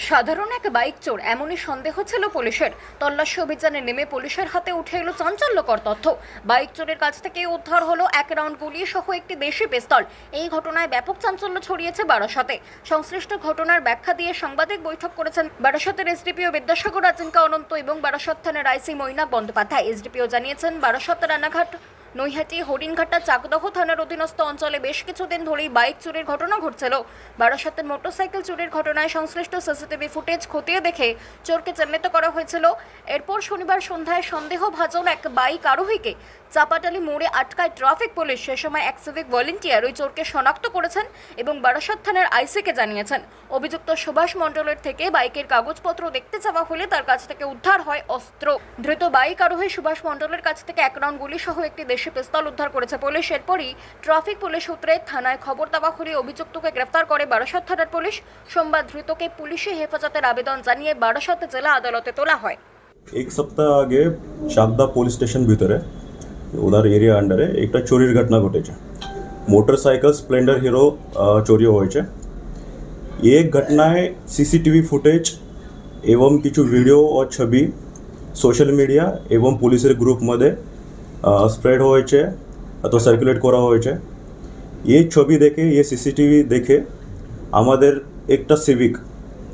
সাধারণ এক বাইক চোর এমনই সন্দেহ ছিল পুলিশের। তল্লাশি অভিযানে নেমে পুলিশের হাতে উঠে এলো চাঞ্চল্যকর তথ্য। বাইক চোরের কাছ থেকে উদ্ধার হলো 1 রাউন্ড গুলি সহ একটি দেশি পিস্তল। এই ঘটনায় ব্যাপক চাঞ্চল্য ছড়িয়েছে বারাসতে। সংশ্লিষ্ট ঘটনার ব্যাখ্যা দিয়ে সাংবাদিক বৈঠক করেছেন বারাসতের এসডিপিও বিদ্যাসাগর আচিনকা অনন্ত এবং বারাসত থানার আইসি মৈনাক বন্দ্যোপাধ্যায়। এসডিপিও জানিয়েছেন, বারাসত রানাঘাট, নৈহাটি, হরিণঘাটা, চাকদহ থানার অধীনস্থ অঞ্চলে বেশ কিছুদিন ধরেই বাইক চুরির ঘটনা ঘটছিল। বারাসতের মোটরসাইকেল চুরির ঘটনায় সংশ্লিষ্ট সিসিটিভি ফুটেজ খতিয়ে দেখে চোরকে চিহ্নিত করা হয়েছিল। এরপর শনিবার সন্ধ্যায় সন্দেহভাজন এক বাইক আরোহীকে চাপাটালি মোড়ে আটকায় ট্রাফিক পুলিশ। সে সময় এক সিভিক ভলেন্টিয়ার ওই চোরকে শনাক্ত করেছেন এবং বারাসত থানার আইসিকে জানিয়েছেন। অভিযুক্ত সুভাষ মণ্ডলের থেকে বাইকের কাগজপত্র দেখতে চাওয়া হলে তার কাছ থেকে উদ্ধার হয় অস্ত্র। ধৃত বাইক আরোহী সুভাষ মণ্ডলের কাছ থেকে 1 রাউন্ড গুলি সহ একটি দেশি পিস্তল উদ্ধার করেছে পুলিশ। এরপরই ট্রাফিক পুলিশ সূত্রে থানায় খবর দেওয়া হলে অভিযুক্তকে গ্রেফতার করে বারাসত থানার পুলিশ। সোমবার ধৃতকে পুলিশি হেফাজতের আবেদন জানিয়ে বারাসত জেলা আদালতে তোলা হয়। एक सप्ताह आगे चाकदा पुलिस स्टेशन भितर उधर एरिया अंडर एक चोरीर घटना घटे मोटरसाइकल स्प्लेंडर हिरो चोरी हो एक घटनाएं सीसीटीवी फुटेज एवं किछु वीडियो और छवि सोशल मीडिया एवं पुलिस ग्रुप मध्य स्प्रेड हो अथवा सार्कुलेट करा होयेछे। ये छवि देखे ये सीसीटीवी देखे आमादेर एकटा सिविक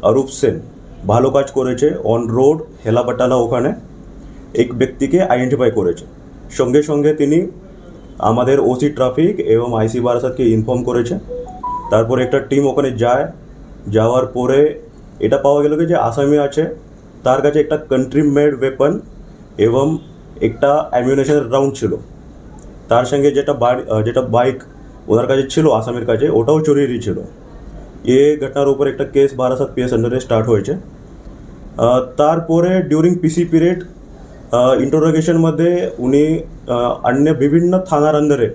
अरूप सेन ভালো কাজ করেছে। অন রোড হেলাবাটালা ওখানে এক ব্যক্তিকে আইডেন্টিফাই করেছে। সঙ্গে সঙ্গে তিনি আমাদের ওসি ট্রাফিক এবং আইসি বারাসাতকে ইনফর্ম করেছে। তারপর একটা টিম ওখানে যায়। যাওয়ার পরে এটা পাওয়া গেল যে আসামি আছে, তার কাছে একটা কান্ট্রি মেড ওয়েপন এবং একটা অ্যামিউনেশনের রাউন্ড ছিল। তার সঙ্গে যেটা বাইক ওনার কাছে ছিল আসামির কাছে ওটাও চুরিরই ছিল। ये घटनार ऊपर एक केस बारासात पीएस अंडरे स्टार्ट हो तारपरे ड्यूरिंग पीसी पीरियड इंटरोगेशन मध्य उनी अन्य विभिन्न थानार अंदरे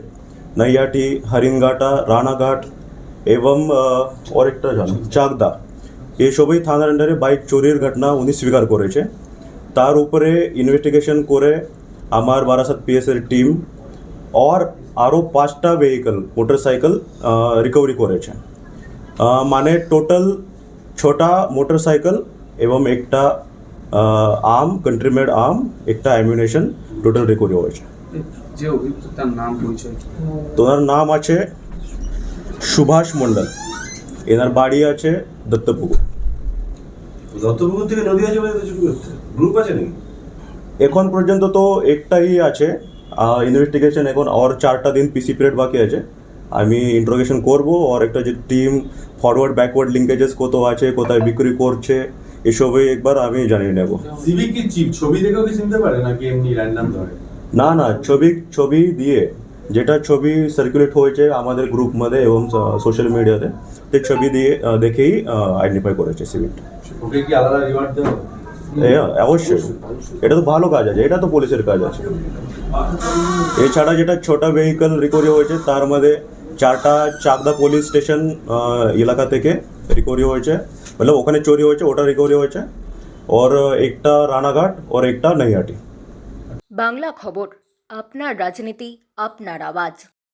नैयाटी, हरिणघाटा, रानाघाट एवं और एक चाकदा ये सभी थानार अंडरे बाइक चोरिर घटना उनी स्वीकार करेছে। तार उपरे इन्वेस्टिगेशन करे आमार बारासात पीएसर टीम और आरो 5टा वेहिकल मोटरसाइकल रिकवरी करेছে। माने टोटल छोटा मोटरसाइकल एवं एक आर्म कंट्री मेड आर्म एक एम्यूनेशन टोटल रिकवरी হয়েছে। যে অভিযুক্ত তার নাম পরিচয় তোনার নাম আছে সুভাষ মণ্ডল, এনার বাড়ি আছে দত্তপুকুর। দত্তপুকুর থেকে নদীয়া চলে যেতে শুরু করতে গ্রুপ আছে নাকি? এখন পর্যন্ত তো একটাই আছে ইনভেস্টিগেশন। এখন আর 4টা দিন পিসি পিরিয়ড বাকি আছে। আমি ইন্টারোগেশন করব আর একটা যে টিম ফরওয়ার্ড ব্যাকওয়ার্ড লিঙ্কেজেস কত আছে, কোথায় বিক্রি করছে, এসবই একবার আমি জানিয়ে নেব। সিভিক কি চিপ ছবি দেখেও কি চিনতে পারে নাকি এমনি র্যান্ডম ধরে? না না, ছবি দিয়ে যেটা ছবি সার্কুলেট হয়েছে আমাদের গ্রুপ মধ্যে এবং সোশ্যাল মিডিয়াতে, সেই ছবি দিয়ে দেখেই আইডেন্টিফাই করেছে সিভিকটা। ওকে কি আলাদা রিওয়ার্ড দেওয়া? অবশ্যই, এটা তো ভালো কাজ আছে, এটা তো পুলিশের কাজ আছে। এছাড়া যেটা ছোটা ভেহিকল রিকভারি হয়েছে তার মধ্যে 4টা চাকদা পুলিশ স্টেশন এলাকা থেকে রিকভারি হয়েছে, मतलब ওখানে চুরি হয়েছে ওটা রিকভারি হয়েছে, और একটা রানাঘাট और একটা নৈহাটি। বাংলা খবর, আপনার রাজনীতি, আপনার আওয়াজ।